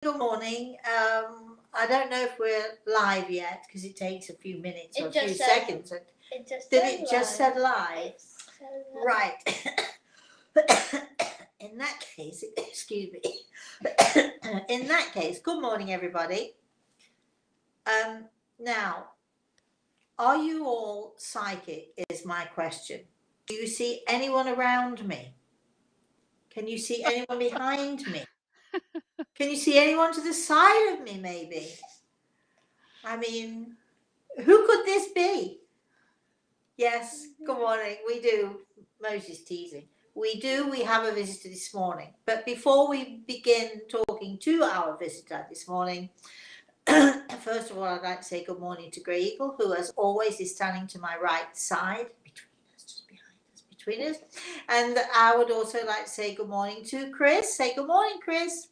Good morning. I don't know if we're live yet because it takes a few minutes or a few seconds. Did it just said live? Right. In that case, excuse me. In that case, good morning, everybody. Now, are you all psychic? Is my question. Do you see anyone around me? Can you see anyone behind me? Can you see anyone to the side of me, maybe? I mean, who could this be? Yes, good morning. We do. Moses teasing. We have a visitor this morning. But before we begin talking to our visitor this morning, first of all, I'd like to say good morning to Grey Eagle, who, as always, is standing to my right side, between us. And I would also like to say good morning to Chris. Say good morning, Chris.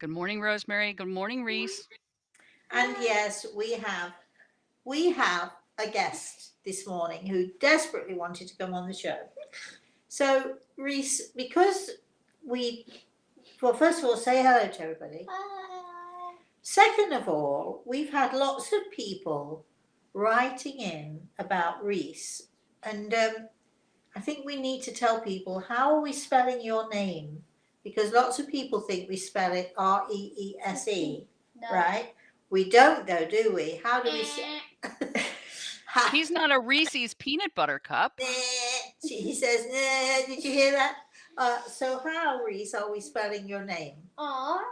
Good morning, Rosemary. Good morning, Reese. And yes, we have a guest this morning who desperately wanted to come on the show. So, Reese, because first of all, say hello to everybody. Hi. Second of all, we've had lots of people writing in about Reese, and I think we need to tell people, how are we spelling your name? Because lots of people think we spell it Reese, no. Right? We don't though, do we? How do we say? He's not a Reese's peanut butter cup. He says, nah. Did you hear that? So how, Reese, are we spelling your name? R-H-Y-S.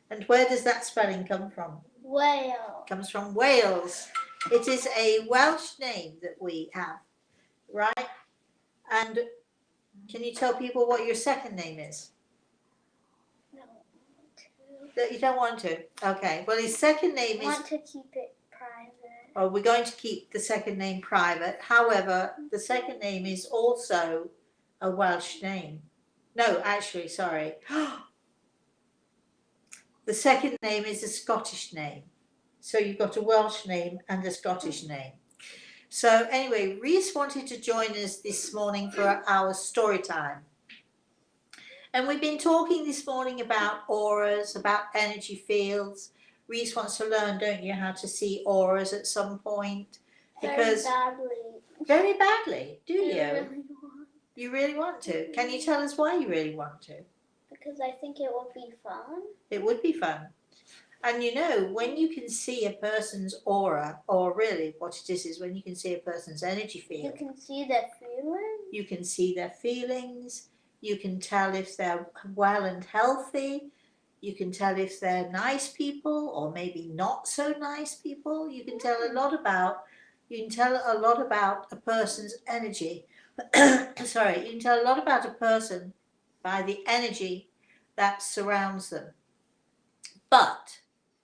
And where does that spelling come from? Wales. Comes from Wales. It is a Welsh name that we have, right? And can you tell people what your second name is? That you don't want to? Okay. Well, his second name is... I want to keep it private. Oh, we're going to keep the second name private. However, the second name is also a Welsh name. No, actually, sorry. The second name is a Scottish name. So you've got a Welsh name and a Scottish name. So anyway, Reese wanted to join us this morning for our story time. And we've been talking this morning about auras, about energy fields. Reese wants to learn, don't you, how to see auras at some point? Because very badly. Very badly, do you? Really want. You really want to? Can you tell us why you really want to? Because I think it would be fun. It would be fun. And you know, when you can see a person's aura, or really what it is when you can see a person's energy field. You can see their feelings. You can see their feelings. You can tell if they're well and healthy. You can tell if they're nice people or maybe not so nice people. You can tell a lot about a person's energy. Sorry, you can tell a lot about a person by the energy that surrounds them. But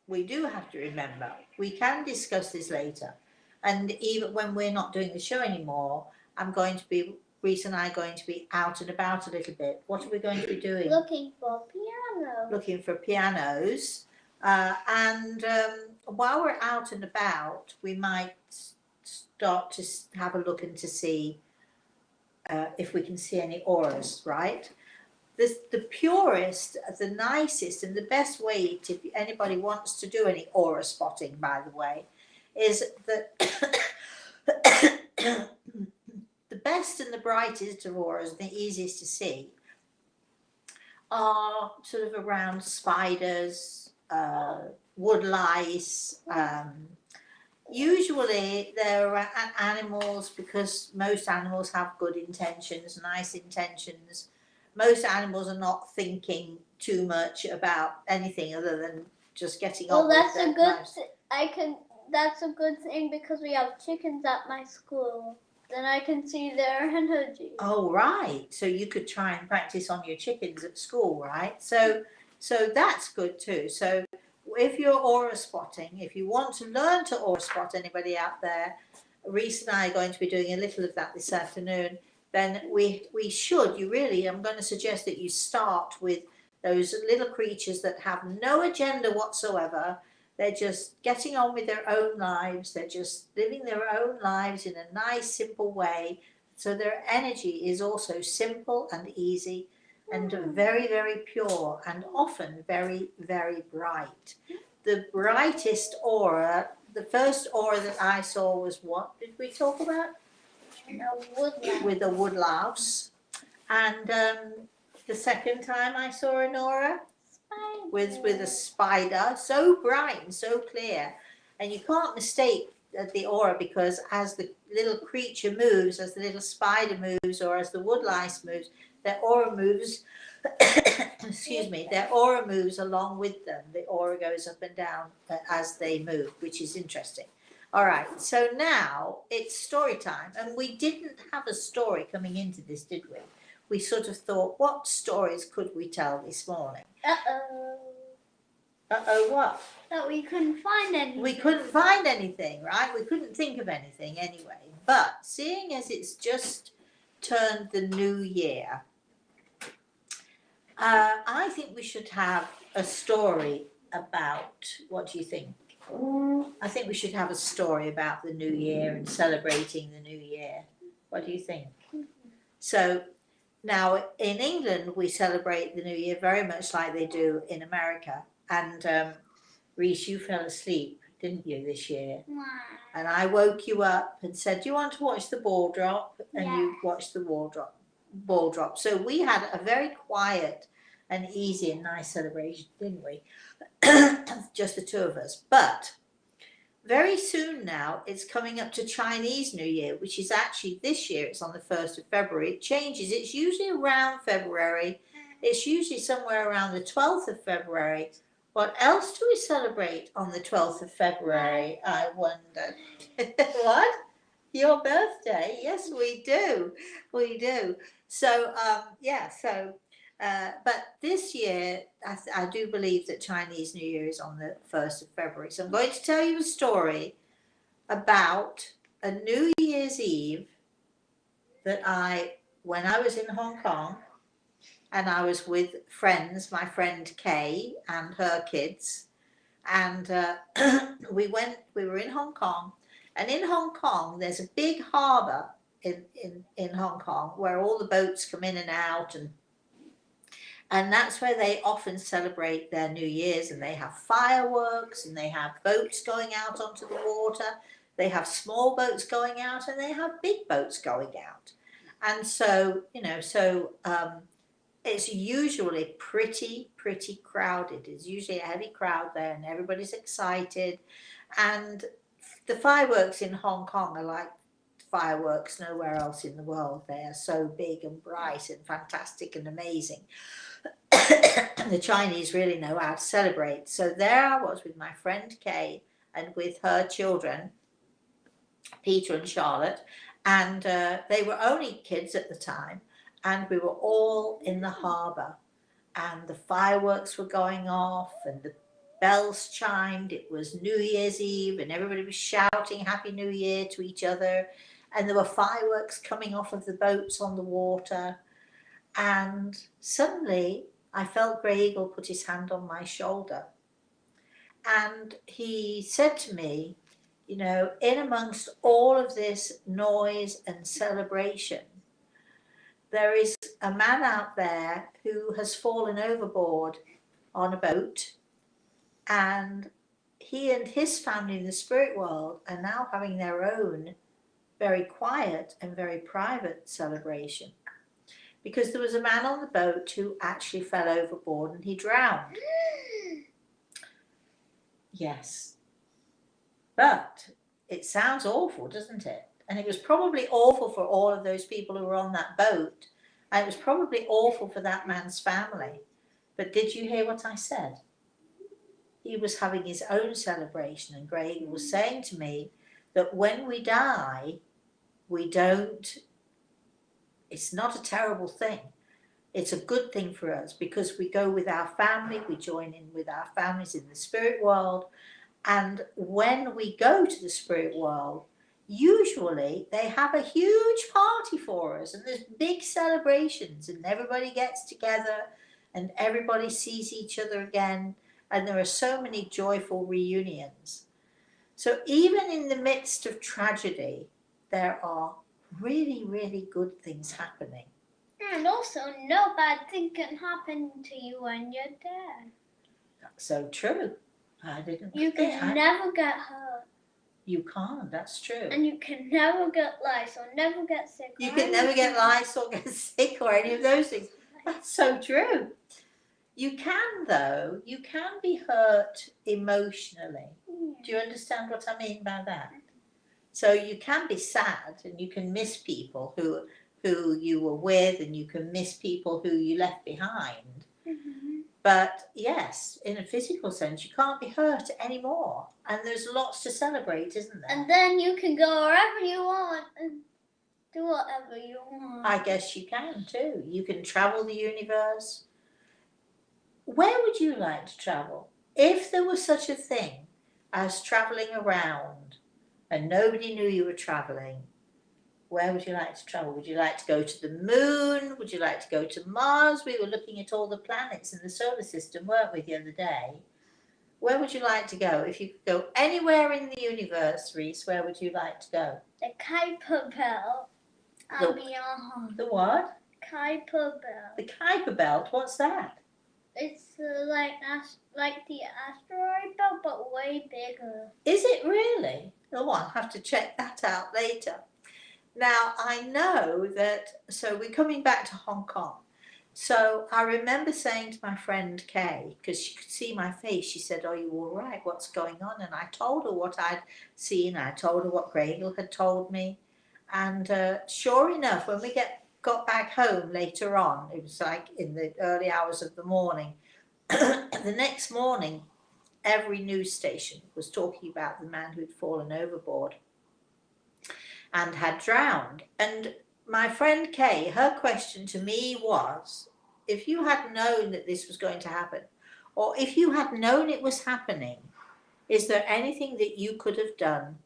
we do have to remember, we can discuss this later. And even when we're not doing the show anymore, Reese and I are going to be out and about a little bit. What are we going to be doing? Looking for pianos. Looking for pianos. And while we're out and about, we might start to have a look and to see if we can see any auras, right? The purest, the nicest, and the best way to, if anybody wants to do any aura spotting, by the way, is that the best and the brightest of auras, the easiest to see, are sort of around spiders, wood lice. Usually they're around animals, because most animals have good intentions, nice intentions. Most animals are not thinking too much about anything other than just getting on with their lives. That's a good thing because we have chickens at my school. Then I can see their energy. Oh, right. So you could try and practice on your chickens at school, right? So that's good too. So if you're aura spotting, if you want to learn to aura spot anybody out there, Reese and I are going to be doing a little of that this afternoon. Then I'm going to suggest that you start with those little creatures that have no agenda whatsoever. They're just getting on with their own lives. They're just living their own lives in a nice, simple way. So their energy is also simple and easy. and very, very pure, and often very, very bright. The brightest aura, the first aura that I saw was what did we talk about? With the wood louse. And the second time I saw an aura with a spider, so bright and so clear. And you can't mistake the aura, because as the little creature moves, as the little spider moves, or as the wood lice moves, their aura moves. Excuse me, their aura moves along with them. The aura goes up and down as they move, which is interesting. All right, so now it's story time, and we didn't have a story coming into this, did we? We sort of thought, what stories could we tell this morning? Uh-oh, what? That we couldn't find anything. We couldn't find anything, right? We couldn't think of anything anyway. But seeing as it's just turned the new year, I think we should have a story about, what do you think? I think we should have a story about the new year and celebrating the new year. What do you think? So now in England, we celebrate the new year very much like they do in America. And Reese, you fell asleep, didn't you, this year? And I woke you up and said, do you want to watch the ball drop? And you watched the ball drop. So we had a very quiet and easy and nice celebration, didn't we? Just the two of us. But very soon now, it's coming up to Chinese New Year, which is actually this year, it's on the 1st of February. It changes. It's usually around February. It's usually somewhere around the 12th of February. What else do we celebrate on the 12th of February, I wonder? What? Your birthday? Yes, we do. We do. So, but this year, I do believe that Chinese New Year is on the 1st of February. So I'm going to tell you a story about a New Year's Eve that when I was in Hong Kong, and I was with friends, my friend Kay and her kids, and we were in Hong Kong, and in Hong Kong there's a big harbour in Hong Kong where all the boats come in and out, and that's where they often celebrate their New Year's, and they have fireworks, and they have boats going out onto the water, they have small boats going out, and they have big boats going out. And so, it's usually pretty crowded. It's usually a heavy crowd there, and everybody's excited. And the fireworks in Hong Kong are like fireworks nowhere else in the world. They are so big and bright and fantastic and amazing. The Chinese really know how to celebrate. So there I was with my friend Kay and with her children, Peter and Charlotte, and they were only kids at the time. And we were all in the harbour, and the fireworks were going off, and the bells chimed. It was New Year's Eve, and everybody was shouting Happy New Year to each other, and there were fireworks coming off of the boats on the water. And suddenly I felt Grey Eagle put his hand on my shoulder, and he said to me, in amongst all of this noise and celebration, there is a man out there who has fallen overboard on a boat, and he and his family in the spirit world are now having their own very quiet and very private celebration, because there was a man on the boat who actually fell overboard and he drowned. Yes. But it sounds awful, doesn't it? And it was probably awful for all of those people who were on that boat. And it was probably awful for that man's family. But did you hear what I said? He was having his own celebration, and Greg was saying to me that when we die, it's not a terrible thing. It's a good thing for us, because we go with our family, we join in with our families in the spirit world. And when we go to the spirit world, usually they have a huge party for us, and there's big celebrations, and everybody gets together and everybody sees each other again, and there are so many joyful reunions. So even in the midst of tragedy, there are really, really good things happening. And also, no bad thing can happen to you when you're dead. That's so true. I didn't You think. can never get hurt. You can't, that's true. And you can never get lice or never get sick. You can never get lice or get sick or any of those things. That's so true. You can, though. You can be hurt emotionally. Do you understand what I mean by that? So you can be sad and you can miss people who you were with, and you can miss people who you left behind. Mm-hmm. But yes, in a physical sense, you can't be hurt anymore. And there's lots to celebrate, isn't there? And then you can go wherever you want and do whatever you want. I guess you can too. You can travel the universe. Where would you like to travel? If there was such a thing as traveling around and nobody knew you were traveling, where would you like to travel? Would you like to go to the moon? Would you like to go to Mars? We were looking at all the planets in the solar system, weren't we, the other day? Where would you like to go? If you could go anywhere in the universe, Reese, where would you like to go? The Kuiper Belt and beyond. The what? Kuiper Belt. The Kuiper Belt. What's that? It's like the asteroid belt, but way bigger. Is it really? Oh, I'll have to check that out later. Now, I know that, so we're coming back to Hong Kong. So I remember saying to my friend Kay, because she could see my face, she said, "Are you all right? What's going on?" And I told her what I'd seen. I told her what Gregor had told me. And sure enough, when we got back home later on, it was like in the early hours of the morning, the next morning, every news station was talking about the man who'd fallen overboard and had drowned. And my friend Kay, her question to me was, if you had known that this was going to happen, or if you had known it was happening, is there anything that you could have done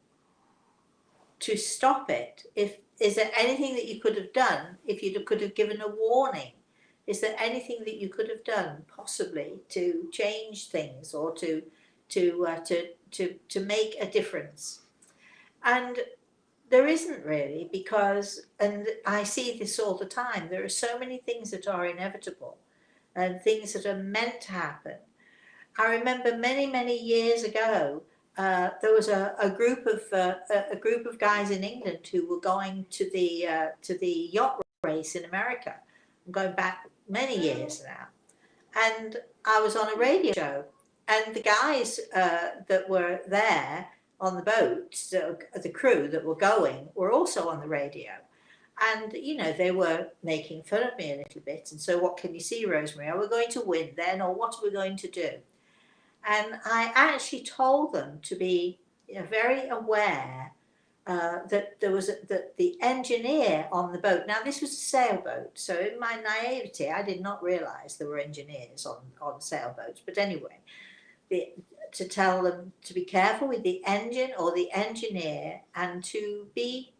to stop it? Is there anything that you could have done if you could have given a warning? Is there anything that you could have done possibly to change things or to make a difference? And there isn't really, because, and I see this all the time, there are so many things that are inevitable and things that are meant to happen. I remember many years ago, there was a group of guys in England who were going to the yacht race in America. I'm going back many years now, and I was on a radio show, and the guys that were there on the boat, the crew that were going, were also on the radio. And, you know, they were making fun of me a little bit. And so, what can you see, Rosemary? Are we going to win then, or what are we going to do? And I actually told them to be, you know, very aware that there was that the engineer on the boat. Now, this was a sailboat, so in my naivety, I did not realise there were engineers on sailboats. But anyway, to tell them to be careful with the engine or the engineer, and to be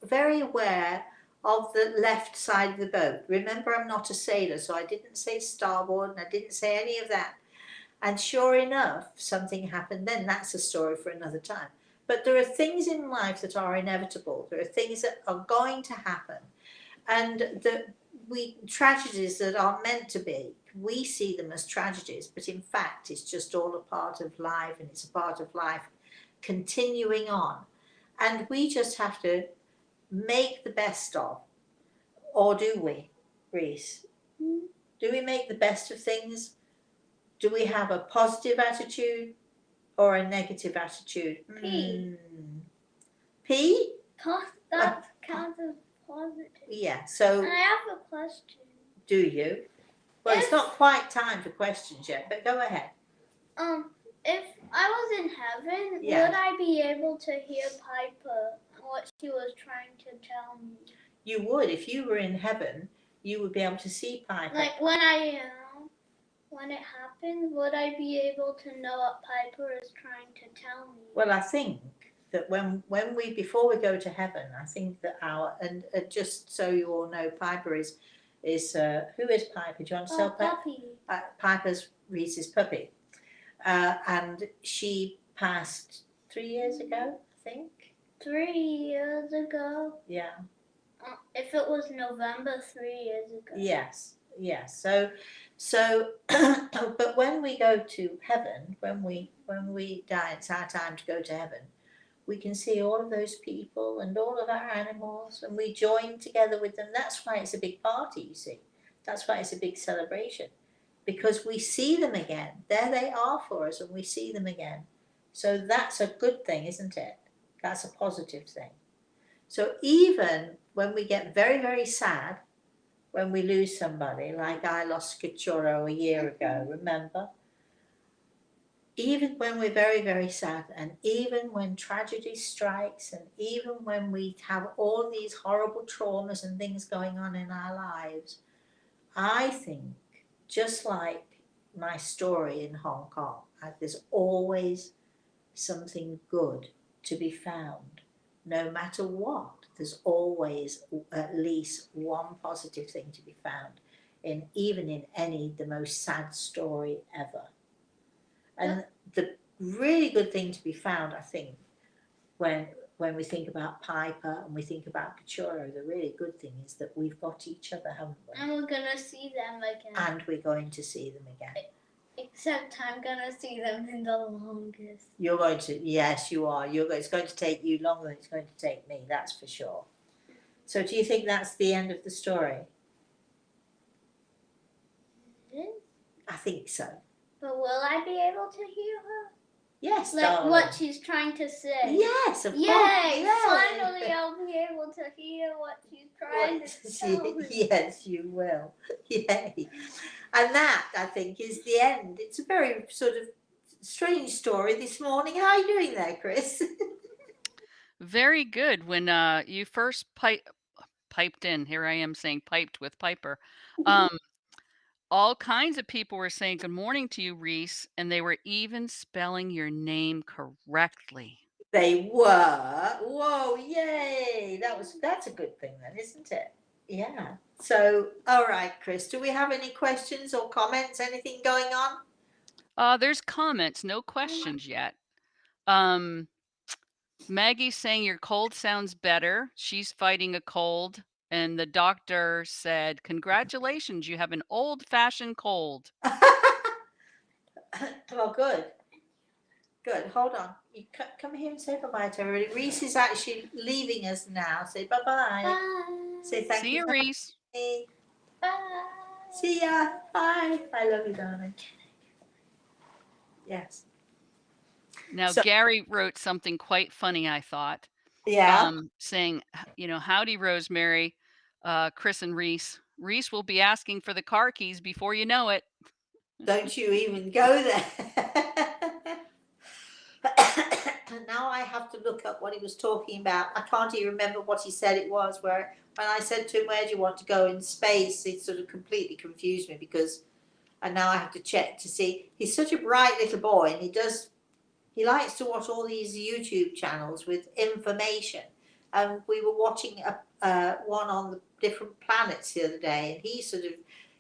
very aware of the left side of the boat. Remember, I'm not a sailor, so I didn't say starboard and I didn't say any of that. And sure enough, something happened then. That's a story for another time. But there are things in life that are inevitable. There are things that are going to happen. And tragedies that are meant to be, we see them as tragedies, but in fact, it's just all a part of life, and it's a part of life continuing on. And we just have to make the best of, or do we, Reese? Do we make the best of things? Do we have a positive attitude or a negative attitude? P. P? That counts as positive. Yeah, so. And I have a question. Do you? Well, it's not quite time for questions yet, but go ahead. If I was in heaven, Yeah. would I be able to hear Piper and what she was trying to tell me? You would. If you were in heaven, you would be able to see Piper. Like when it happens, would I be able to know what Piper is trying to tell me? Well, I think that before we go to heaven, I think that and just so you all know, Piper is who is Piper? Do you want to tell Puppy. Piper's Reese's puppy. And she passed 3 years ago, I think. 3 years ago. Yeah. If it was November 3 years ago. Yes, yes. So, but when we go to heaven, when we die, it's our time to go to heaven. We can see all of those people and all of our animals, and we join together with them. That's why it's a big party, you see. That's why it's a big celebration, because we see them again. There they are for us, and we see them again. So that's a good thing, isn't it? That's a positive thing. So even when we get very, very sad, when we lose somebody, like I lost Cachorro a year ago, remember? Even when we're very, very sad, and even when tragedy strikes, and even when we have all these horrible traumas and things going on in our lives, I think, just like my story in Hong Kong, there's always something good to be found. No matter what, there's always at least one positive thing to be found in even in any the most sad story ever. And the really good thing to be found, I think, when we think about Piper and we think about Cachorro, the really good thing is that we've got each other, haven't we? And we're gonna see them again. And we're going to see them again. Except I'm gonna see them in the longest. You're going to, yes, you are. It's going to take you longer than it's going to take me, that's for sure. So do you think that's the end of the story? I think so. But will I be able to hear her? Yes, Like darling. what she's trying to say. Yes, of course. Yay! Yay. Finally, I'll be able to hear what she's trying to tell me. Yes, you will. Yay. And that, I think, is the end. It's a very sort of strange story this morning. How are you doing there, Chris? Very good. When you first piped in, here I am saying piped with Piper. All kinds of people were saying good morning to you, Reese, and they were even spelling your name correctly. They were. Whoa, yay. That's a good thing then, isn't it? Yeah. So, all right, Chris, do we have any questions or comments? Anything going on? There's comments, no questions yet. Um, Maggie's saying your cold sounds better. She's fighting a cold. And the doctor said, congratulations, you have an old-fashioned cold. Well, good. Good. Hold on. You come here and say bye-bye to everybody. Reese is actually leaving us now. Say bye-bye. Bye. Say thank See you you, for Reese. me. Bye. See ya. Bye. I love you, darling. Yes. Now, So- Gary wrote something quite funny, I thought. Yeah. Saying, howdy, Rosemary, Chris and Reese. Reese will be asking for the car keys before you know it. Don't you even go there. Now I have to look up what he was talking about. I can't even remember what he said it was. Where when I said to him, "Where do you want to go in space?" It sort of completely confused me because, and now I have to check to see. He's such a bright little boy, and he likes to watch all these YouTube channels with information. And we were watching one on the different planets the other day, and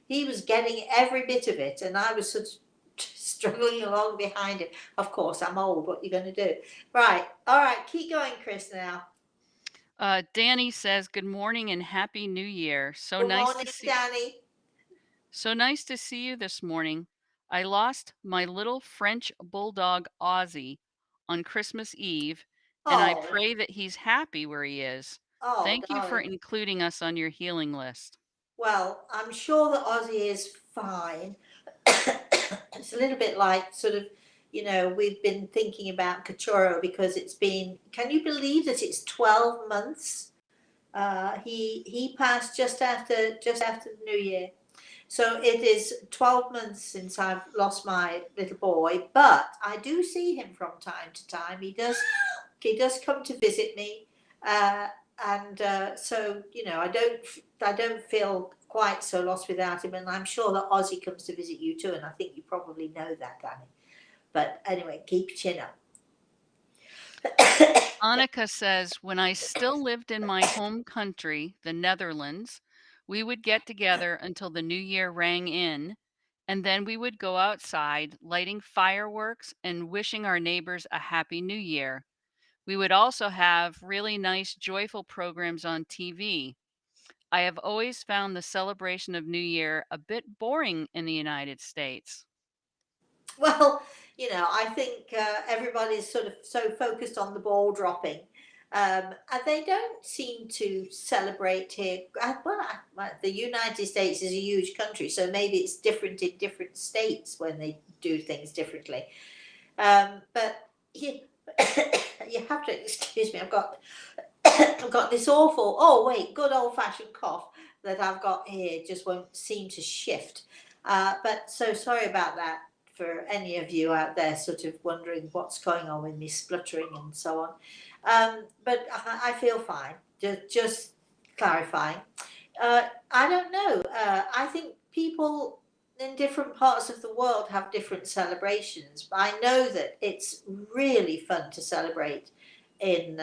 he was getting every bit of it, and I was sort of struggling along behind him. Of course, I'm old. What are you going to do? Right. All right. Keep going, Chris. Now. Danny says, good morning and happy new year. Good morning, Danny. So nice to see you this morning. I lost my little French bulldog Ozzy on Christmas Eve, and I pray that he's happy where he is. Oh, Thank you for darling. including us on your healing list. Well, I'm sure that Ozzy is fine. It's a little bit like sort of, we've been thinking about Cachorro because it's been, can you believe that it's 12 months? He passed just after the New Year. So it is 12 months since I've lost my little boy, but I do see him from time to time. He does come to visit me. So I don't feel quite so lost without him, and I'm sure that Ozzy comes to visit you too, and I think you probably know that, Danny. But anyway, keep your chin up. Annika says, when I still lived in my home country, the Netherlands, we would get together until the new year rang in, and then we would go outside lighting fireworks and wishing our neighbors a happy new year. We would also have really nice, joyful programs on TV. I have always found the celebration of New Year a bit boring in the United States. Well, I think everybody's sort of so focused on the ball dropping, and they don't seem to celebrate here. The United States is a huge country, so maybe it's different in different states when they do things differently. But you, you have to excuse me. I've got this awful. Oh wait, good old fashioned cough that I've got here just won't seem to shift. But so sorry about that for any of you out there sort of wondering what's going on with me spluttering and so on. But I feel fine. Just clarifying. I don't know. I think people in different parts of the world have different celebrations. I know that it's really fun to celebrate in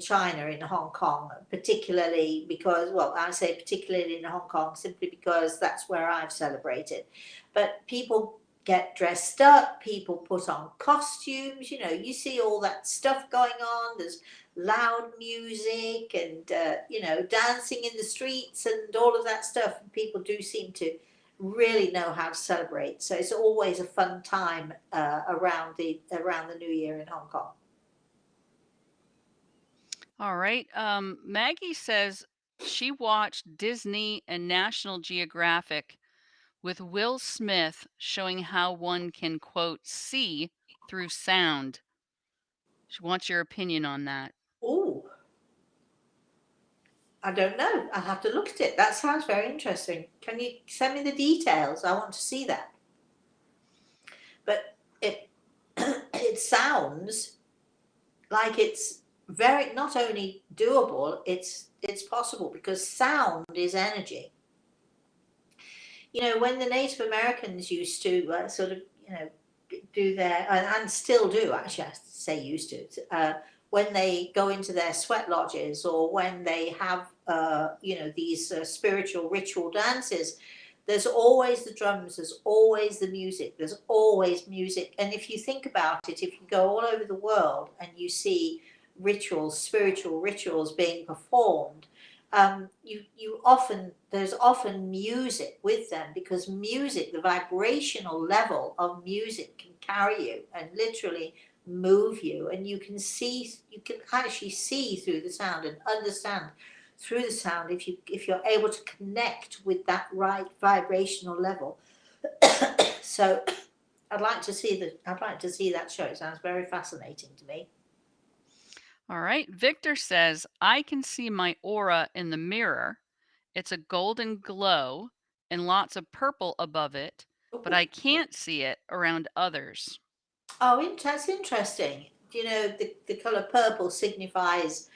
China, in Hong Kong, particularly because, well, I say particularly in Hong Kong simply because that's where I've celebrated. But people get dressed up, people put on costumes, you see all that stuff going on. There's loud music and, dancing in the streets and all of that stuff. And people do seem to really know how to celebrate. So it's always a fun time around the New Year in Hong Kong. All right. Maggie says she watched Disney and National Geographic with Will Smith showing how one can, quote, see through sound. She wants your opinion on that. Oh, I don't know. I'll have to look at it. That sounds very interesting. Can you send me the details? I want to see that. But it it sounds like it's very not only doable, it's possible because sound is energy. When the Native Americans used to sort of do their and still do actually, I say used to when they go into their sweat lodges or when they have these spiritual ritual dances, there's always the drums, there's always the music, there's always music. And if you think about it, if you go all over the world and you see rituals, spiritual rituals being performed, there's often music with them because music, the vibrational level of music can carry you and literally move you, and you can actually see through the sound and understand through the sound if you're able to connect with that right vibrational level. So I'd like to see that show. It sounds very fascinating to me. All right. Victor says, I can see my aura in the mirror. It's a golden glow and lots of purple above it, but I can't see it around others. Oh, that's interesting. The color purple signifies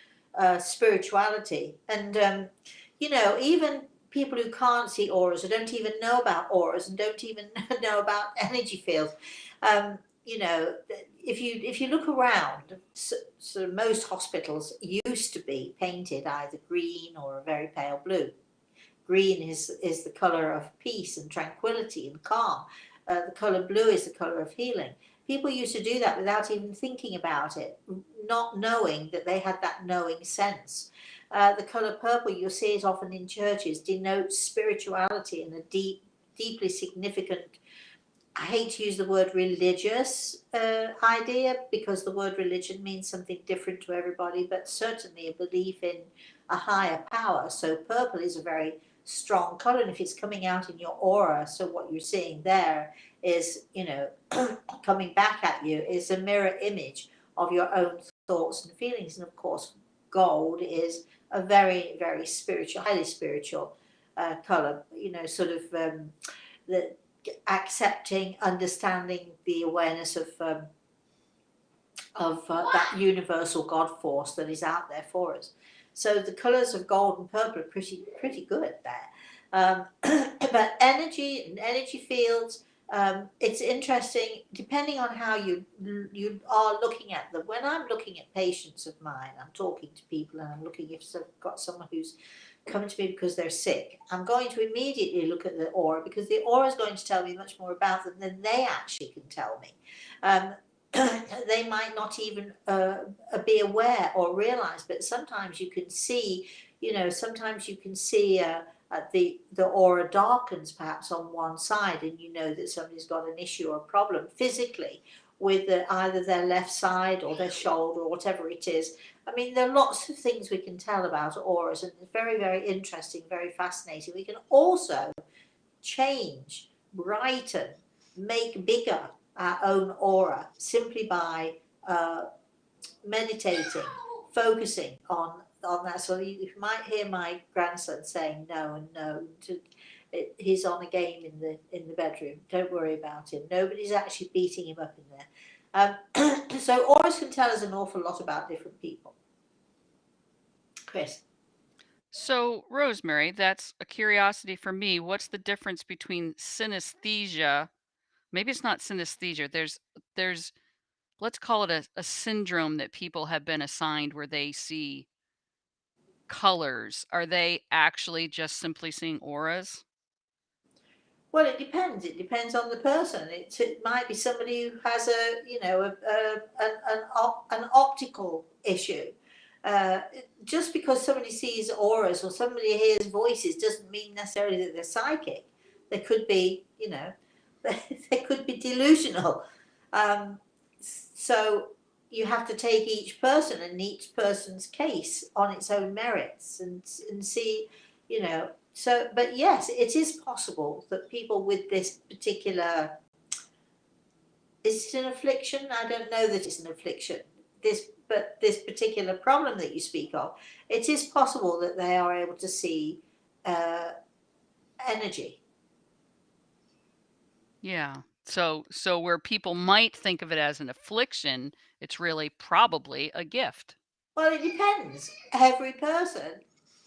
spirituality, and even people who can't see auras or don't even know about auras and don't even know about energy fields, if you look around, so most hospitals used to be painted either green or a very pale blue. Green is the color of peace and tranquility and calm. The color blue is the color of healing. People used to do that without even thinking about it, not knowing that they had that knowing sense. The color purple, you'll see it often in churches, denotes spirituality and a deeply significant, I hate to use the word religious idea because the word religion means something different to everybody, but certainly a belief in a higher power. So purple is a very strong color, and if it's coming out in your aura, so what you're seeing there is, coming back at you is a mirror image of your own thoughts and feelings. And of course, gold is a very, very spiritual, highly spiritual color, the accepting, understanding the awareness of that universal God force that is out there for us. So the colours of gold and purple are pretty good there. But energy fields, it's interesting depending on how you are looking at them. When I'm looking at patients of mine, I'm talking to people and I'm looking if I've got someone who's coming to me because they're sick, I'm going to immediately look at the aura because the aura is going to tell me much more about them than they actually can tell me. They might not even be aware or realize, but sometimes you can see you know, sometimes you can see the aura darkens perhaps on one side, and you know that somebody's got an issue or a problem physically with either their left side or their shoulder or whatever it is. I mean, there are lots of things we can tell about auras, and it's very, very interesting, very fascinating. We can also change, brighten, make bigger our own aura simply by meditating, focusing on that. So you might hear my grandson saying no and no. He's on a game in the bedroom. Don't worry about him. Nobody's actually beating him up in there. So auras can tell us an awful lot about different people. Chris. So, Rosemary, that's a curiosity for me. What's the difference between synesthesia? Maybe it's not synesthesia. There's let's call it a syndrome that people have been assigned where they see colors. Are they actually just simply seeing auras? Well, it depends. It depends on the person. It might be somebody who has an optical issue. Just because somebody sees auras or somebody hears voices doesn't mean necessarily that they're psychic. They could be, they could be delusional. So you have to take each person and each person's case on its own merits and see, So, but yes, it is possible that people with this particular, is it an affliction? I don't know that it's an affliction. But this particular problem that you speak of, it is possible that they are able to see energy. Yeah. So where people might think of it as an affliction, it's really probably a gift. Well, it depends. Every person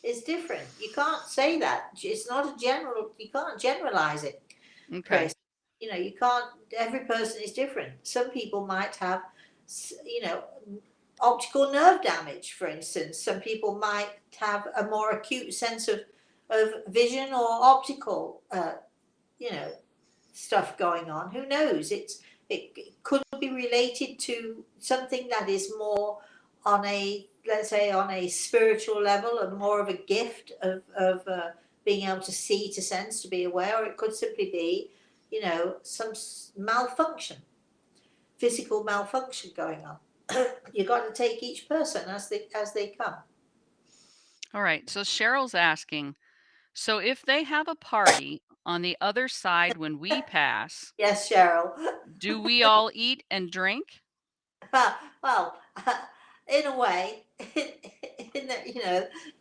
is different. You can't say that. It's not a general, you can't generalize it, Okay. Chris. You can't, every person is different. Some people might have, optical nerve damage, for instance. Some people might have a more acute sense of vision or optical, stuff going on. Who knows? It could be related to something that is more on a, let's say, on a spiritual level, and more of a gift of being able to see, to sense, to be aware. Or it could simply be, some malfunction, physical malfunction going on. You got to take each person as they come. All right. So Cheryl's asking, so if they have a party on the other side when we pass, Yes, Cheryl. do we all eat and drink? Well, in a way, in that,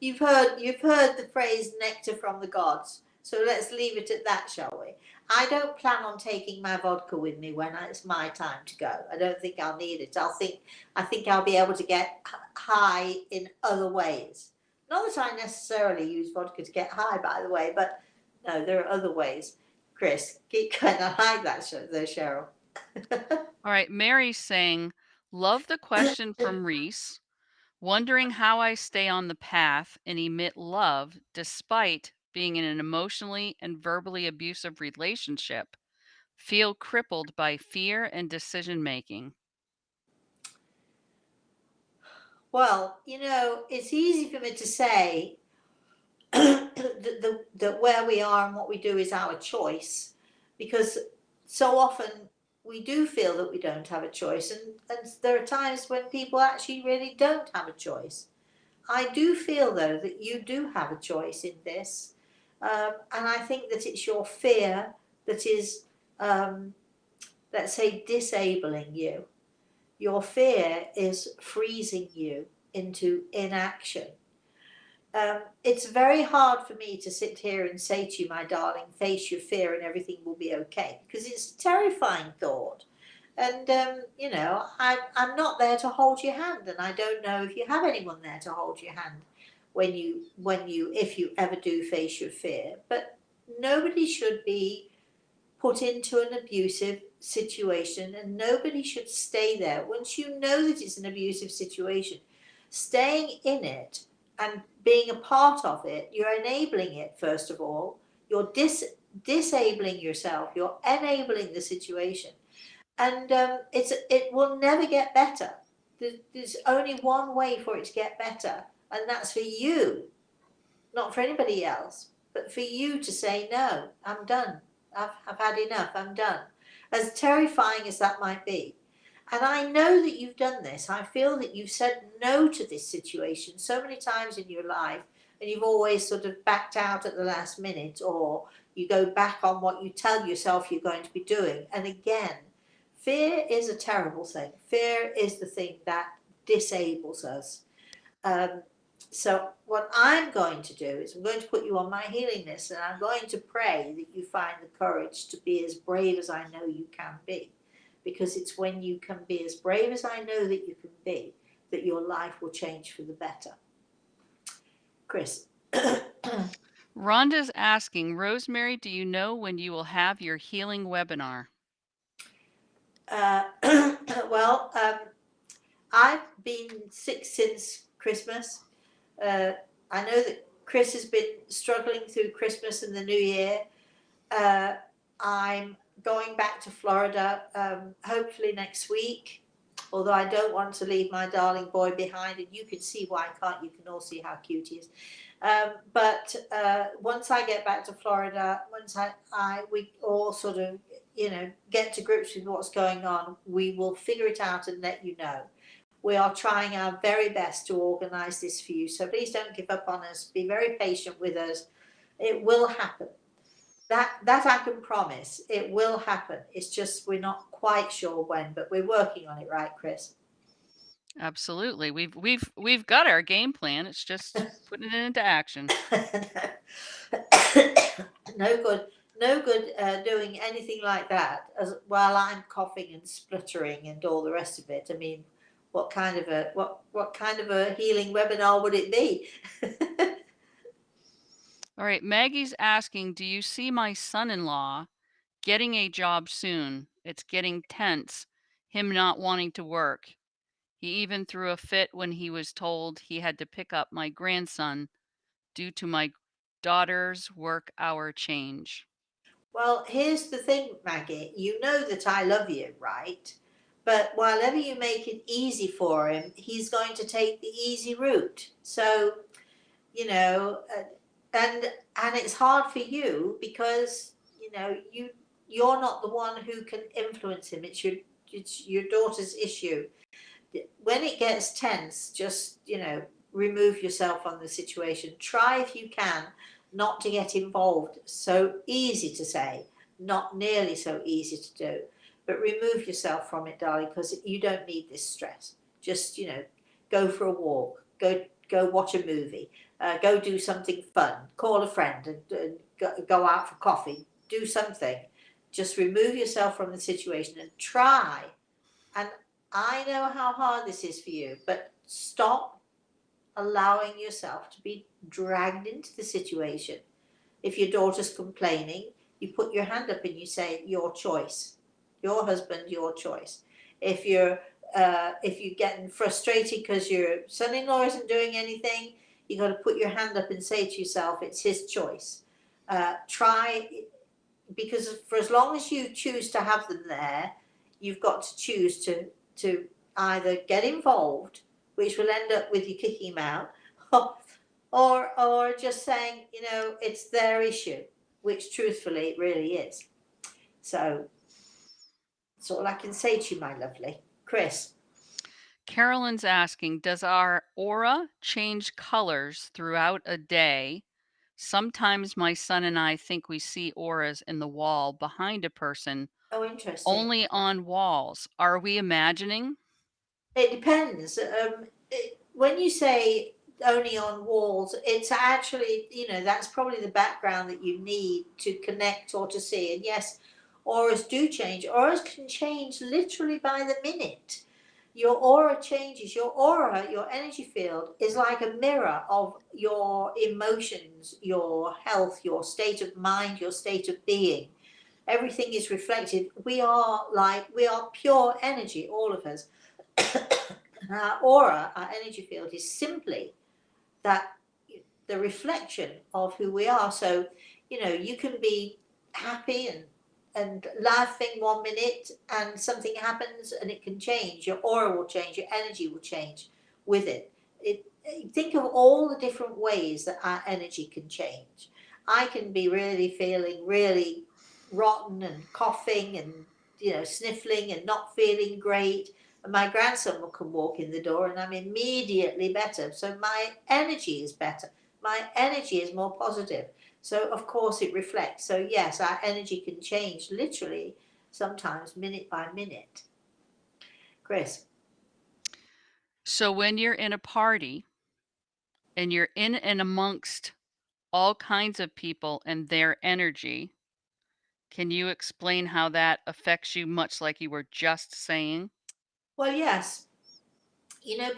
you've heard the phrase "nectar from the gods." So let's leave it at that, shall we? I don't plan on taking my vodka with me when it's my time to go. I don't think I'll need it. I think I'll be able to get high in other ways. Not that I necessarily use vodka to get high, by the way, but no, there are other ways. Chris, keep going. I like that, though, Cheryl. All right. Mary's saying, love the question from Reese. Wondering how I stay on the path and emit love despite being in an emotionally and verbally abusive relationship. Feel crippled by fear and decision making. Well, it's easy for me to say that where we are and what we do is our choice, because so often we do feel that we don't have a choice, and there are times when people actually really don't have a choice. I do feel, though, that you do have a choice in this, and I think that it's your fear that is, let's say, disabling you. Your fear is freezing you into inaction. It's very hard for me to sit here and say to you, my darling, face your fear and everything will be okay, because it's a terrifying thought. And, I'm not there to hold your hand, and I don't know if you have anyone there to hold your hand if you ever do face your fear. But nobody should be put into an abusive situation, and nobody should stay there. Once you know that it's an abusive situation, staying in it and being a part of it, you're enabling it. First of all, you're disabling yourself, you're enabling the situation, and it will never get better. There's only one way for it to get better, and that's for you not for anybody else, but for you to say, no, I'm done. I've had enough, I'm done. As terrifying as that might be. And I know that you've done this. I feel that you've said no to this situation so many times in your life, and you've always sort of backed out at the last minute, or you go back on what you tell yourself you're going to be doing. And again, fear is a terrible thing. Fear is the thing that disables us. So what I'm going to do is I'm going to put you on my healing list, and I'm going to pray that you find the courage to be as brave as I know you can be. Because it's when you can be as brave as I know that you can be that your life will change for the better. Chris. Rhonda's asking, Rosemary, do you know when you will have your healing webinar? Well, I've been sick since Christmas. I know that Chris has been struggling through Christmas and the New Year. I'm going back to Florida, hopefully next week, although I don't want to leave my darling boy behind, and you can see why, can't you? You can all see how cute he is. But once I get back to Florida, once we all sort of, get to grips with what's going on, we will figure it out and let you know. We are trying our very best to organise this for you, so please don't give up on us. Be very patient with us. It will happen. That I can promise. It will happen. It's just we're not quite sure when, but we're working on it, right, Chris? Absolutely. We've got our game plan. It's just putting it into action. No good doing anything like that while I'm coughing and spluttering and all the rest of it. I mean, what kind of a healing webinar would it be? All right, Maggie's asking, do you see my son-in-law getting a job soon? It's getting tense, him not wanting to work. He even threw a fit when he was told he had to pick up my grandson due to my daughter's work hour change. Well, here's the thing, Maggie. You know that I love you, right? But whenever you make it easy for him, he's going to take the easy route. So, you know, and it's hard for you because you're not the one who can influence him. It's your daughter's issue. When it gets tense, just remove yourself from the situation. Try if you can not to get involved. So easy to say, not nearly so easy to do, but remove yourself from it, darling, because you don't need this stress. Just go for a walk, go watch a movie, go do something fun, call a friend and go out for coffee, do something. Just remove yourself from the situation and try. And I know how hard this is for you, but stop allowing yourself to be dragged into the situation. If your daughter's complaining, you put your hand up and you say, your choice, your husband, your choice. If you're getting frustrated because your son-in-law isn't doing anything, you got to put your hand up and say to yourself, it's his choice. Try, because for as long as you choose to have them there, you've got to choose to either get involved, which will end up with you kicking him out, or just saying, it's their issue, which truthfully it really is. So that's all I can say to you, my lovely. Chris. Carolyn's asking, does our aura change colors throughout a day? Sometimes my son and I think we see auras in the wall behind a person, Oh, interesting. only on walls. Are we imagining? It depends. When you say only on walls, it's actually, that's probably the background that you need to connect or to see. And yes, auras do change. Auras can change literally by the minute. Your aura changes. Your aura, your energy field, is like a mirror of your emotions, your health, your state of mind, your state of being. Everything is reflected. We are pure energy, all of us. Our aura, our energy field, is simply that the reflection of who we are. So, you can be happy and laughing 1 minute, and something happens and it can change. Your aura will change, your energy will change with it. think of all the different ways that our energy can change. I can be really feeling really rotten and coughing and, sniffling and not feeling great. And my grandson can walk in the door and I'm immediately better. So my energy is better. My energy is more positive. So of course it reflects. So yes, our energy can change literally sometimes minute by minute. Chris. So when you're in a party and you're in and amongst all kinds of people and their energy, can you explain how that affects you, much like you were just saying? Well, yes.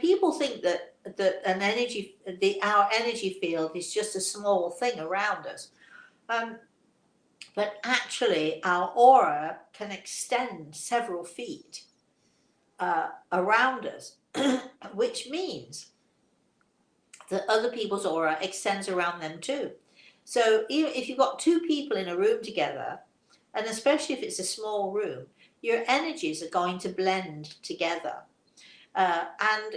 People think that our energy field is just a small thing around us. But actually, our aura can extend several feet around us, which means that other people's aura extends around them too. So even if you've got two people in a room together, and especially if it's a small room, your energies are going to blend together. And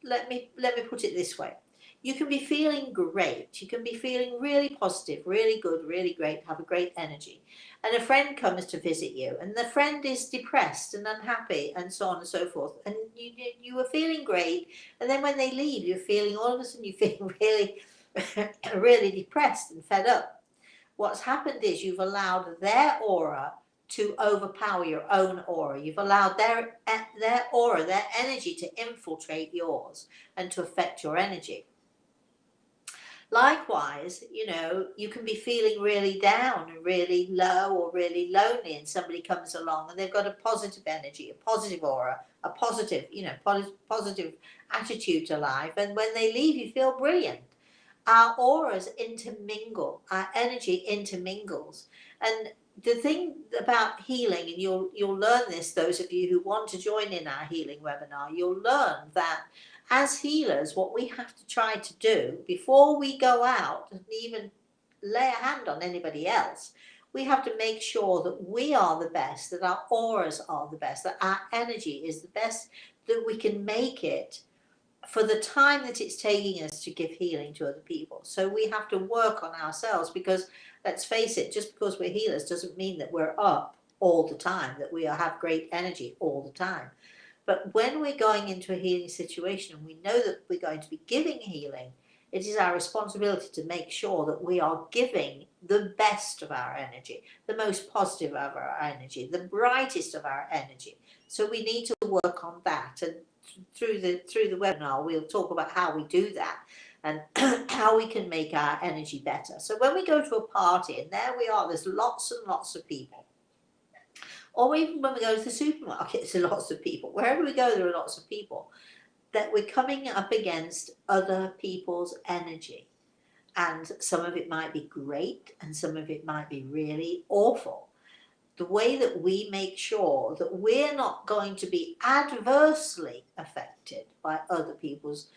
let me put it this way: you can be feeling great, you can be feeling really positive, really good, really great, have a great energy, and a friend comes to visit you, and the friend is depressed and unhappy, and so on and so forth, and you were feeling great, and then when they leave, you're feeling all of a sudden you feel really, really depressed and fed up. What's happened is you've allowed their aura to overpower your own aura. You've allowed their aura, their energy to infiltrate yours and to affect your energy. Likewise, you can be feeling really down and really low or really lonely, and somebody comes along and they've got a positive energy, a positive aura, a positive, positive attitude to life. And when they leave, you feel brilliant. Our auras intermingle, our energy intermingles. And the thing about healing, and you'll learn this, those of you who want to join in our healing webinar, you'll learn that as healers, what we have to try to do before we go out and even lay a hand on anybody else, we have to make sure that we are the best, that our auras are the best, that our energy is the best, that we can make it for the time that it's taking us to give healing to other people. So we have to work on ourselves, because let's face it, just because we're healers doesn't mean that we're up all the time, that we have great energy all the time. But when we're going into a healing situation and we know that we're going to be giving healing, it is our responsibility to make sure that we are giving the best of our energy, the most positive of our energy, the brightest of our energy. So we need to work on that. And through the webinar, we'll talk about how we do that and how we can make our energy better. So when we go to a party, and there we are, there's lots and lots of people. Or even when we go to the supermarket, there are lots of people. Wherever we go, there are lots of people. That we're coming up against other people's energy. And some of it might be great, and some of it might be really awful. The way that we make sure that we're not going to be adversely affected by other people's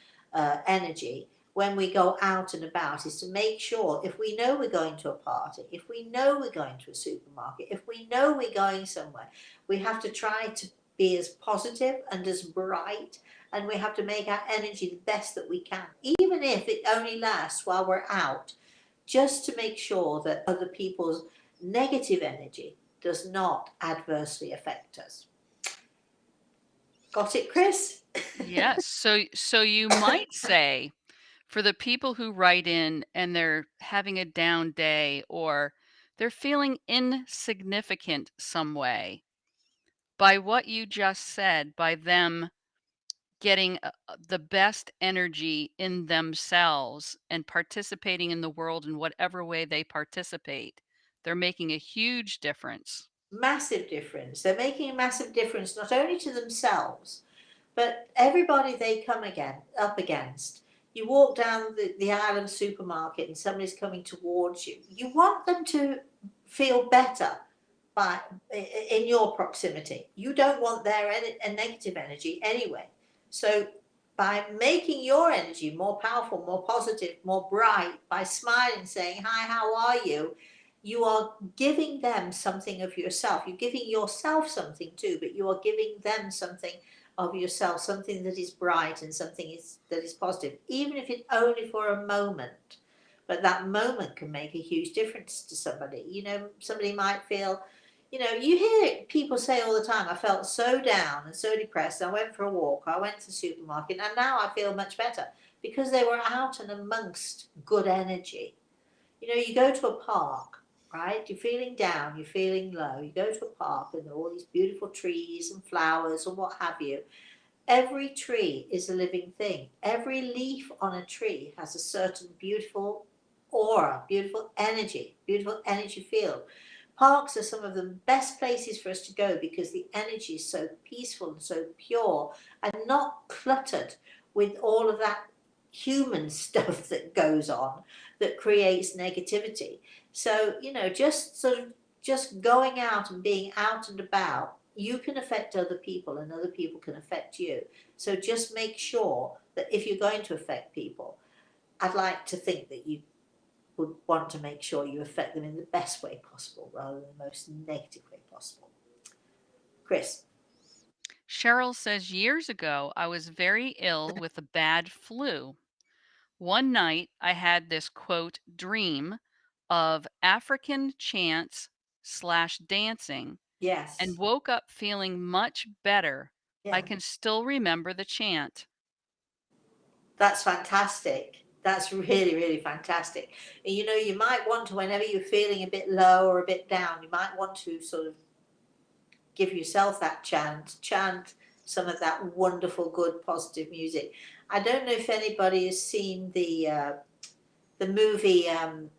energy when we go out and about is to make sure, if we know we're going to a party, if we know we're going to a supermarket, if we know we're going somewhere, we have to try to be as positive and as bright, and we have to make our energy the best that we can, even if it only lasts while we're out, just to make sure that other people's negative energy does not adversely affect us. Got it, Chris? Yes. So you might say, for the people who write in and they're having a down day or they're feeling insignificant some way, by what you just said, by them getting the best energy in themselves and participating in the world in whatever way they participate, they're making a huge difference. Massive difference. They're making a massive difference, not only to themselves, but everybody they come up against. You walk down the aisle of a supermarket and somebody's coming towards you. You want them to feel better in your proximity. You don't want their negative energy anyway. So by making your energy more powerful, more positive, more bright, by smiling, saying, hi, how are you? You are giving them something of yourself. You're giving yourself something too, but you are giving them something of yourself, something that is bright and something that is positive, even if it's only for a moment. But that moment can make a huge difference to somebody. You know, somebody might feel, you know, you hear people say all the time, I felt so down and so depressed. I went for a walk, I went to the supermarket, and now I feel much better because they were out and amongst good energy. You know, you go to a park, right? You're feeling down, you're feeling low. You go to a park and there are all these beautiful trees and flowers and what have you. Every tree is a living thing. Every leaf on a tree has a certain beautiful aura, beautiful energy field. Parks are some of the best places for us to go because the energy is so peaceful and so pure and not cluttered with all of that human stuff that goes on that creates negativity. So, you know, just sort of just going out and being out and about, you can affect other people and other people can affect you. So just make sure that if you're going to affect people, I'd like to think that you would want to make sure you affect them in the best way possible rather than the most negative way possible. Chris. Cheryl says, years ago, I was very ill with a bad flu. One night, I had this quote dream of African chants slash dancing and Yes. woke up feeling much better. I Yeah. can still remember the chant. That's fantastic. That's really, really fantastic. And you know, you might want to, whenever you're feeling a bit low or a bit down, you might want to sort of give yourself that chant some of that wonderful, good, positive music. I don't know if anybody has seen the movie. I'm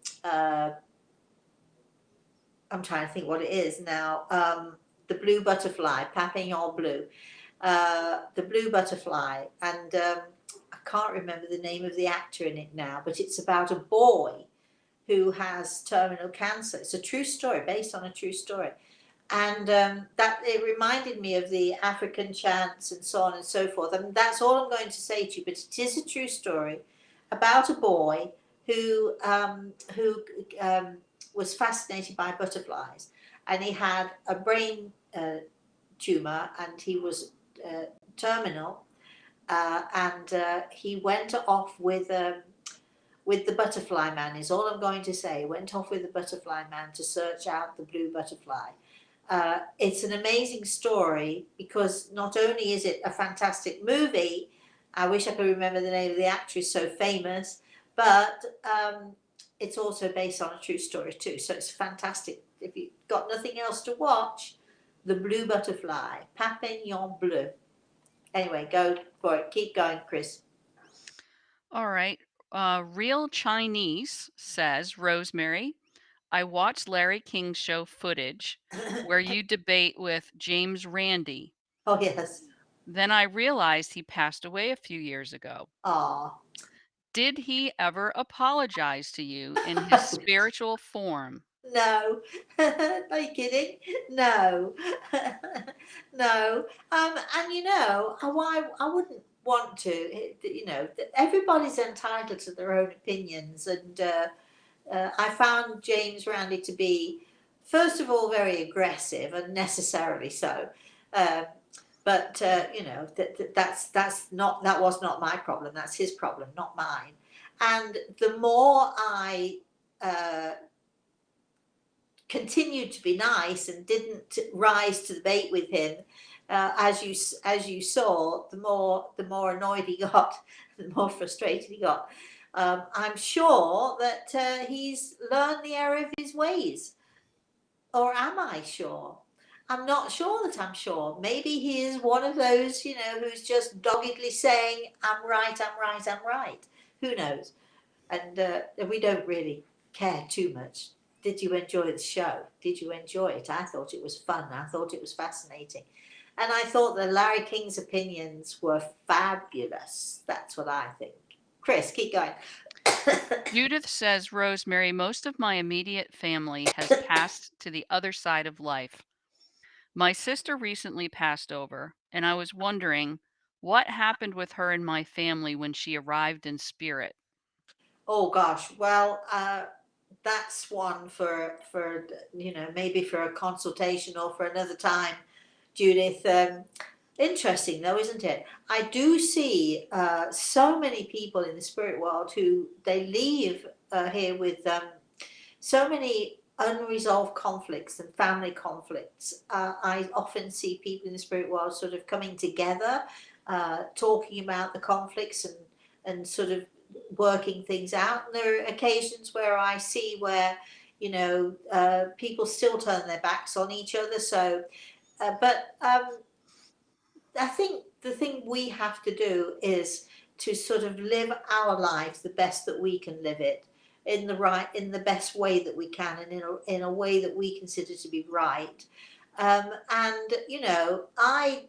trying to think what it is now. The Blue Butterfly, Papillon Bleu. The Blue Butterfly, and I can't remember the name of the actor in it now, but it's about a boy who has terminal cancer. It's a true story, based on a true story. And that it reminded me of the African chants and so on and so forth. And that's all I'm going to say to you. But it is a true story about a boy who was fascinated by butterflies, and he had a brain tumor, and he was terminal, and he went off with the butterfly man. Is all I'm going to say. Went off with the butterfly man to search out the blue butterfly. It's an amazing story because not only is it a fantastic movie, I wish I could remember the name of the actress, so famous, but it's also based on a true story too. So it's fantastic. If you've got nothing else to watch, The Blue Butterfly, Papillon Bleu. Anyway, go for it. Keep going, Chris. All right. Real Chinese says, Rosemary, I watched Larry King's show footage where you debate with James Randi. Oh, yes. Then I realized he passed away a few years ago. Aw. Did he ever apologize to you in his spiritual form? No. Are you kidding? No. No. And you know, why I wouldn't want to. You know, everybody's entitled to their own opinions, and I found James Randi to be, first of all, very aggressive, unnecessarily so. Um, but you know, that was not my problem. That's his problem, not mine. And the more I uh, continued to be nice and didn't rise to the bait with him, as you saw, the more annoyed he got, the more frustrated he got. I'm sure that he's learned the error of his ways, or am I sure? I'm not sure that I'm sure. Maybe he is one of those, you know, who's just doggedly saying, "I'm right, I'm right, I'm right." Who knows? And we don't really care too much. Did you enjoy the show? Did you enjoy it? I thought it was fun. I thought it was fascinating. And I thought that Larry King's opinions were fabulous. That's what I think. Chris, keep going. Judith says, Rosemary, most of my immediate family has passed to the other side of life. My sister recently passed over, and I was wondering what happened with her and my family when she arrived in spirit. Oh gosh, well, that's one for you know, maybe for a consultation or for another time, Judith. Interesting though, isn't it? I do see so many people in the spirit world who they leave here with so many unresolved conflicts and family conflicts. I often see people in the spirit world sort of coming together, talking about the conflicts and sort of working things out. And there are occasions where I see where, you know, people still turn their backs on each other. So, but I think the thing we have to do is to sort of live our lives the best that we can live it in the best way that we can, and in a way that we consider to be right. And you know, I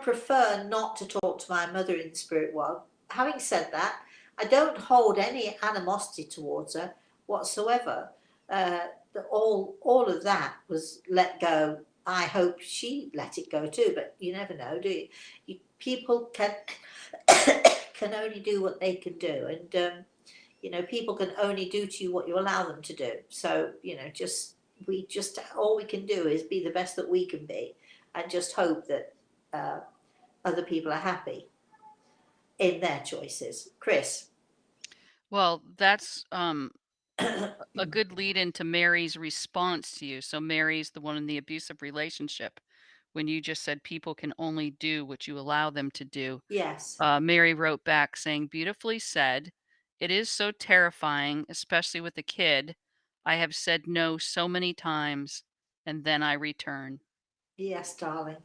prefer not to talk to my mother in the spirit world. Having said that, I don't hold any animosity towards her whatsoever. All of that was let go. I hope she let it go too, but you never know, do you? People can can only do what they can do, and you know, people can only do to you what you allow them to do. So you know, just all we can do is be the best that we can be, and just hope that uh, other people are happy in their choices. Chris. Well, that's a good lead into Mary's response to you. So Mary's the one in the abusive relationship. When you just said people can only do what you allow them to do, Yes. Mary wrote back saying, "Beautifully said. It is so terrifying, especially with a kid. I have said no so many times, and then I return." Yes, darling.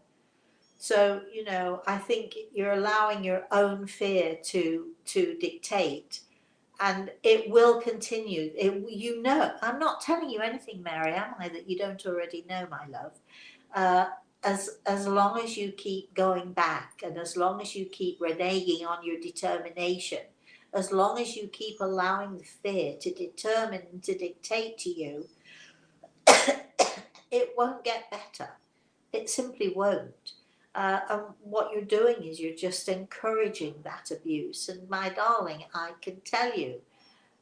So, you know, I think you're allowing your own fear to dictate, and it will continue. You know, I'm not telling you anything, Mary, am I, that you don't already know, my love. Uh, as long as you keep going back, and as long as you keep reneging on your determination, as long as you keep allowing the fear to determine and to dictate to you, it won't get better. It simply won't. And what you're doing is you're just encouraging that abuse. And my darling, I can tell you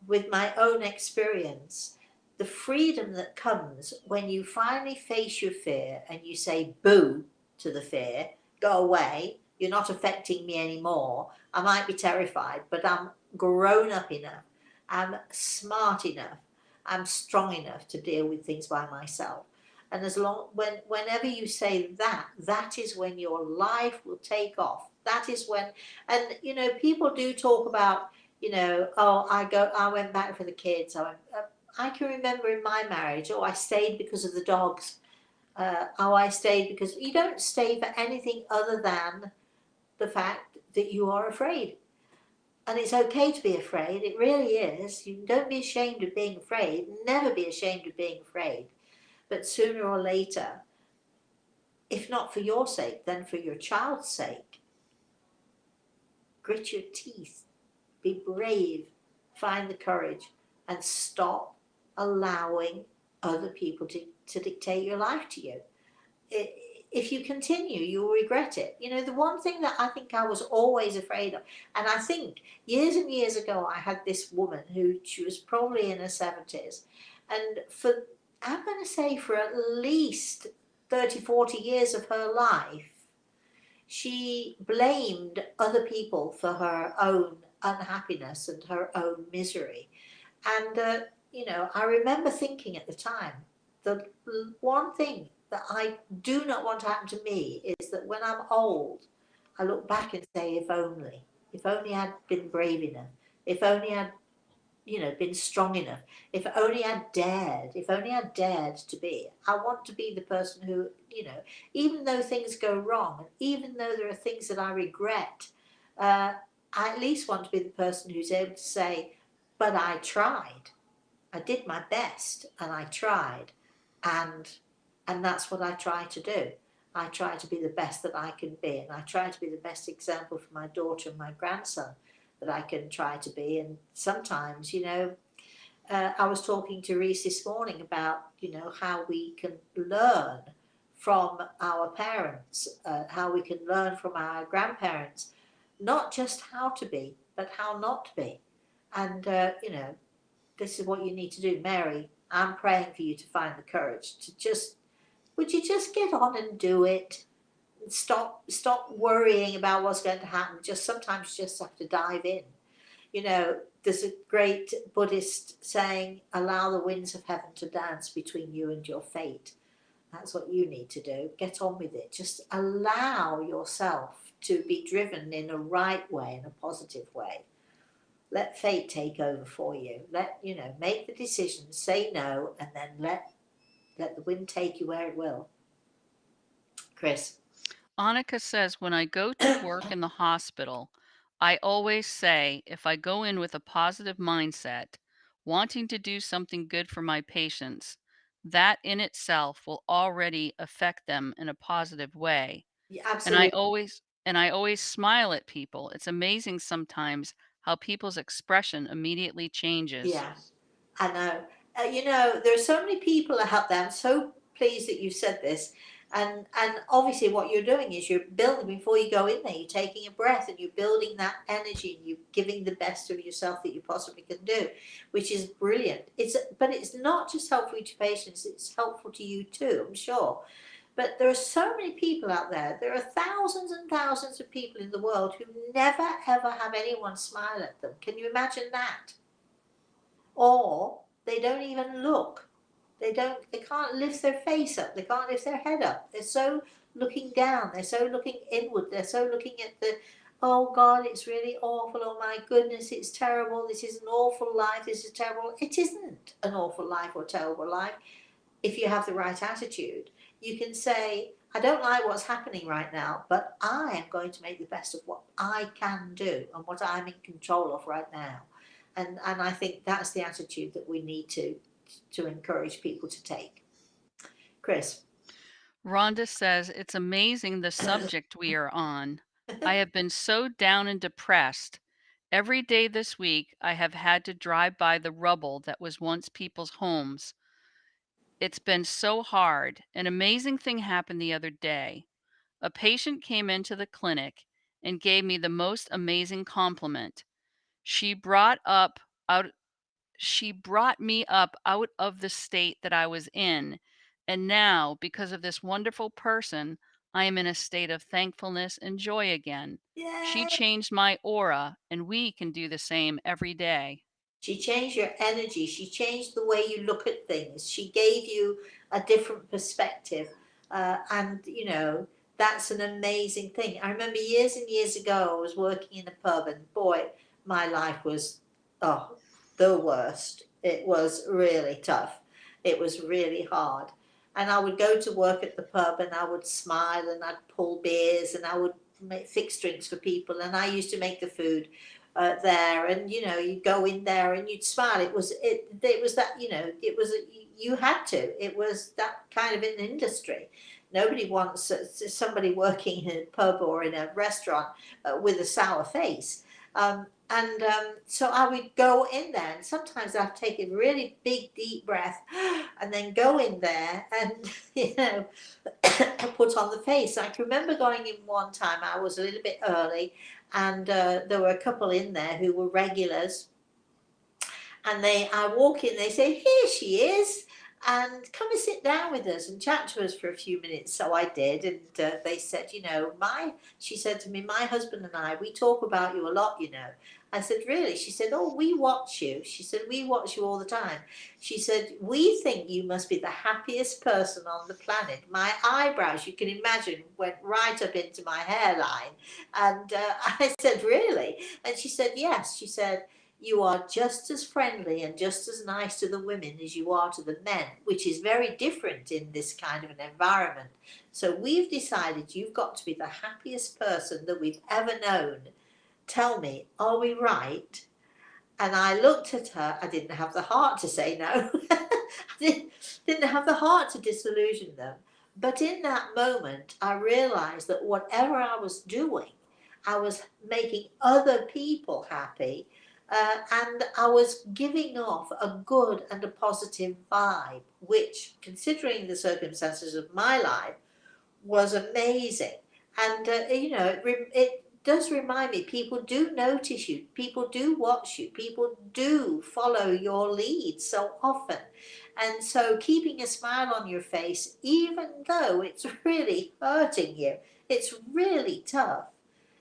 with my own experience, the freedom that comes when you finally face your fear and you say boo to the fear, go away, you're not affecting me anymore. I might be terrified, but I'm grown up enough, I'm smart enough, I'm strong enough to deal with things by myself. And whenever you say that, that is when your life will take off. That is when, and you know, people do talk about, you know, oh, I went back for the kids. I can remember in my marriage, oh, I stayed because of the dogs. Oh, I stayed because you don't stay for anything other than the fact that you are afraid. And it's okay to be afraid. It really is. You don't be ashamed of being afraid. Never be ashamed of being afraid. But sooner or later, if not for your sake, then for your child's sake, grit your teeth, be brave, find the courage, and stop allowing other people to dictate your life to you. If you continue, you will regret it. You know, the one thing that I think I was always afraid of, and I think years and years ago, I had this woman who she was probably in her 70s, and I'm going to say, for at least 30, 40 years of her life, she blamed other people for her own unhappiness and her own misery. And, you know, I remember thinking at the time, the one thing that I do not want to happen to me is that when I'm old, I look back and say, if only I'd been brave enough, if only I'd, you know, been strong enough, if only I'd dared to be. I want to be the person who, you know, even though things go wrong, and even though there are things that I regret, I at least want to be the person who's able to say, but I tried. I did my best and I tried, and that's what I try to do. I try to be the best that I can be, and I try to be the best example for my daughter and my grandson that I can try to be. And sometimes, you know, I was talking to Reese this morning about, you know, how we can learn from our parents, how we can learn from our grandparents, not just how to be, but how not to be. And, you know, this is what you need to do. Mary, I'm praying for you to find the courage to just, would you just get on and do it? Stop worrying about what's going to happen. Just sometimes you just have to dive in. You know, there's a great Buddhist saying, allow the winds of heaven to dance between you and your fate. That's what you need to do. Get on with it. Just allow yourself to be driven in a right way, in a positive way. Let fate take over for you. Make the decision, say no, and then let the wind take you where it will. Chris. Annika says, when I go to work in the hospital, I always say if I go in with a positive mindset, wanting to do something good for my patients, that in itself will already affect them in a positive way. Yeah, And I absolutely. always smile at people. It's amazing sometimes how people's expression immediately changes. Yeah, I know. There are so many people out there. I'm so pleased that you said this. And obviously, what you're doing is you're building before you go in there. You're taking a breath and you're building that energy and you're giving the best of yourself that you possibly can do, which is brilliant. But it's not just helpful to patients. It's helpful to you too, I'm sure. But there are so many people out there. There are thousands and thousands of people in the world who never ever have anyone smile at them. Can you imagine that? Or they don't even look. They can't lift their face up. They can't lift their head up. They're so looking down. They're so looking inward. They're so looking at oh God, it's really awful. Oh my goodness, it's terrible. This is an awful life. This is terrible. It isn't an awful life or terrible life. If you have the right attitude, you can say, I don't like what's happening right now, but I am going to make the best of what I can do and what I'm in control of right now. And I think that's the attitude that we need to encourage people to take. Chris. Rhonda says, it's amazing the subject we are on. I have been so down and depressed. Every day this week, I have had to drive by the rubble that was once people's homes. It's been so hard. An amazing thing happened the other day. A patient came into the clinic and gave me the most amazing compliment. She brought up out she brought me up out of the state that I was in. And now, because of this wonderful person, I am in a state of thankfulness and joy again. She Yay! changed my aura, and we can do the same every day. She changed your energy. She changed the way you look at things. She gave you a different perspective. And that's an amazing thing. I remember years and years ago, I was working in a pub, and boy, my life was, oh, the worst. It was really tough. It was really hard. And I would go to work at the pub and I would smile and I'd pull beers and I would fix drinks for people. And I used to make the food there, and you'd go in there and you'd smile. It was that you had to. It was that kind of an industry. Nobody wants somebody working in a pub or in a restaurant with a sour face. So I would go in there, and sometimes I'd take a really big deep breath and then go in there and put on the face. I can remember going in one time. I was a little bit early, and there were a couple in there who were regulars, and I walk in, they say, here she is, and come and sit down with us and chat to us for a few minutes. So I did, and they said, she said to me, my husband and I, we talk about you a lot. I said, really? She said, oh, we watch you. She said, we watch you all the time. She said, we think you must be the happiest person on the planet. My eyebrows, you can imagine, went right up into my hairline. And I said, really? And she said, yes. She said, you are just as friendly and just as nice to the women as you are to the men, which is very different in this kind of an environment. So we've decided you've got to be the happiest person that we've ever known. Tell me, are we right? And I looked at her. I didn't have the heart to say no. I didn't have the heart to disillusion them. But in that moment, I realized that whatever I was doing, I was making other people happy, and I was giving off a good and a positive vibe, which, considering the circumstances of my life, was amazing. And it does remind me, people do notice you, people do watch you, people do follow your lead so often. And so keeping a smile on your face, even though it's really hurting you, it's really tough,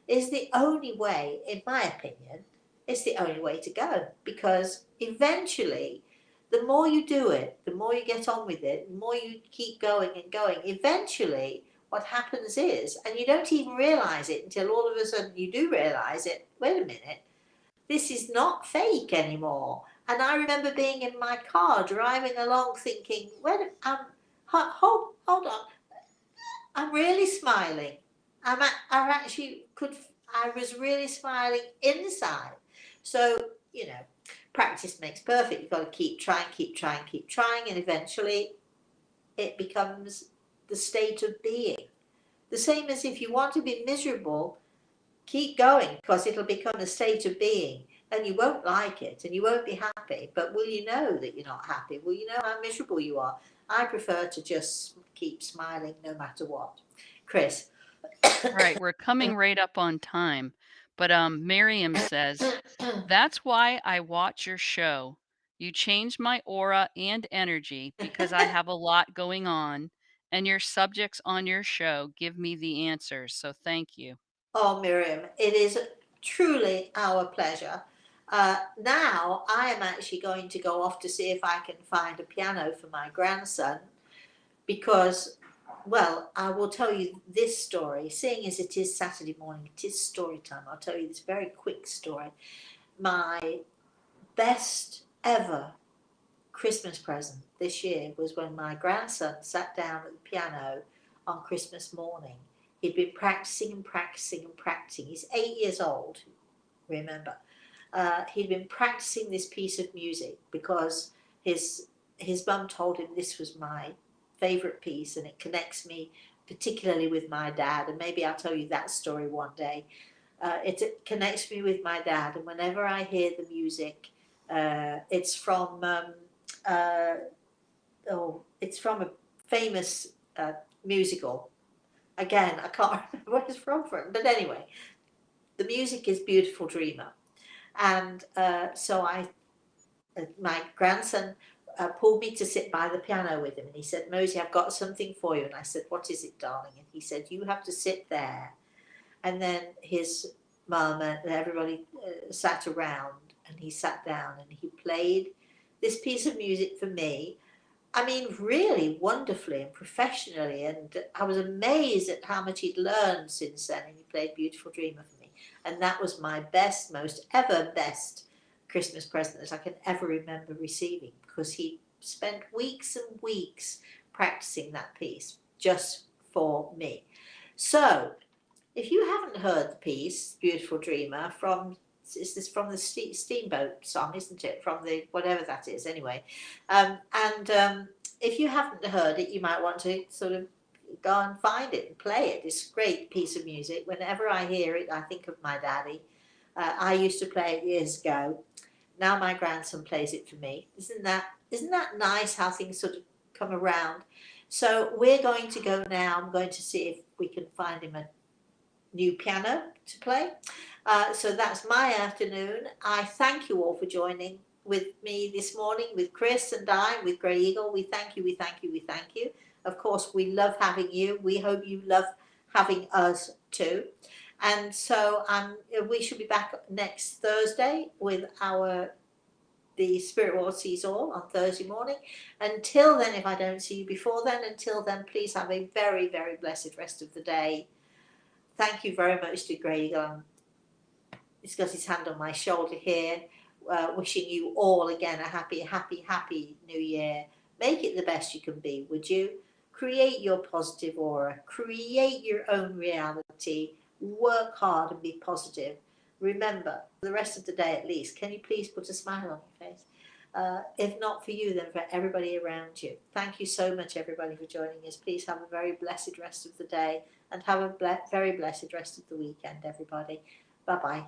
is the only way, in my opinion, it's the only way to go. Because eventually, the more you do it, the more you get on with it, the more you keep going and going, eventually what happens is, and you don't even realize it until all of a sudden you do realize it, wait a minute, this is not fake anymore. And I remember being in my car driving along thinking, hold on, I'm really smiling. I actually could, I was really smiling inside. So, you know, practice makes perfect. You've got to keep trying, keep trying, keep trying, and eventually it becomes the state of being. The same as if you want to be miserable, keep going, because it'll become a state of being, and you won't like it and you won't be happy. But will you know that you're not happy? Will you know how miserable you are? I prefer to just keep smiling no matter what. Chris. Right, we're coming right up on time. But Miriam says, "That's why I watch your show. You change my aura and energy because I have a lot going on, and your subjects on your show give me the answers. So thank you." Oh, Miriam, it is truly our pleasure. Now I am actually going to go off to see if I can find a piano for my grandson because, well, I will tell you this story. Seeing as it is Saturday morning, it is story time. I'll tell you this very quick story. My best ever Christmas present this year was when my grandson sat down at the piano on Christmas morning. He'd been practicing and practicing and practicing. He's 8 years old, remember. He'd been practicing this piece of music because his mum told him this was my favourite piece and it connects me particularly with my dad. And maybe I'll tell you that story one day. It connects me with my dad, and whenever I hear the music, it's from it's from a famous musical. Again, I can't remember where it's from, but anyway, the music is "Beautiful Dreamer," and my grandson pulled me to sit by the piano with him, and he said, "Mosey, I've got something for you." And I said, "What is it, darling?" And he said, "You have to sit there." And then his mum and everybody sat around, and he sat down and he played this piece of music for me. I mean, really wonderfully and professionally, and I was amazed at how much he'd learned since then, and he played Beautiful Dreamer for me. And that was my best, most ever best Christmas present that I can ever remember receiving, because he spent weeks and weeks practicing that piece just for me. So, if you haven't heard the piece, Beautiful Dreamer, is this from the Steamboat song, isn't it? From the, whatever that is, anyway. If you haven't heard it, you might want to sort of go and find it and play it. It's a great piece of music. Whenever I hear it, I think of my daddy. I used to play it years ago. Now my grandson plays it for me. Isn't that nice how things sort of come around? So we're going to go now. I'm going to see if we can find him a new piano to play. So that's my afternoon. I thank you all for joining with me this morning, with Chris and I, with Grey Eagle. We thank you, we thank you, we thank you. Of course, we love having you. We hope you love having us too. And so we should be back next Thursday with the Spirit World Sees All on Thursday morning. Until then, if I don't see you before then, until then, please have a very, very blessed rest of the day. Thank you very much to Grey Eagle. He's got his hand on my shoulder here, wishing you all again a happy, happy, happy New Year. Make it the best you can be, would you? Create your positive aura. Create your own reality. Work hard and be positive. Remember, for the rest of the day at least, can you please put a smile on your face? If not for you, then for everybody around you. Thank you so much, everybody, for joining us. Please have a very blessed rest of the day and have a very blessed rest of the weekend, everybody. Bye-bye.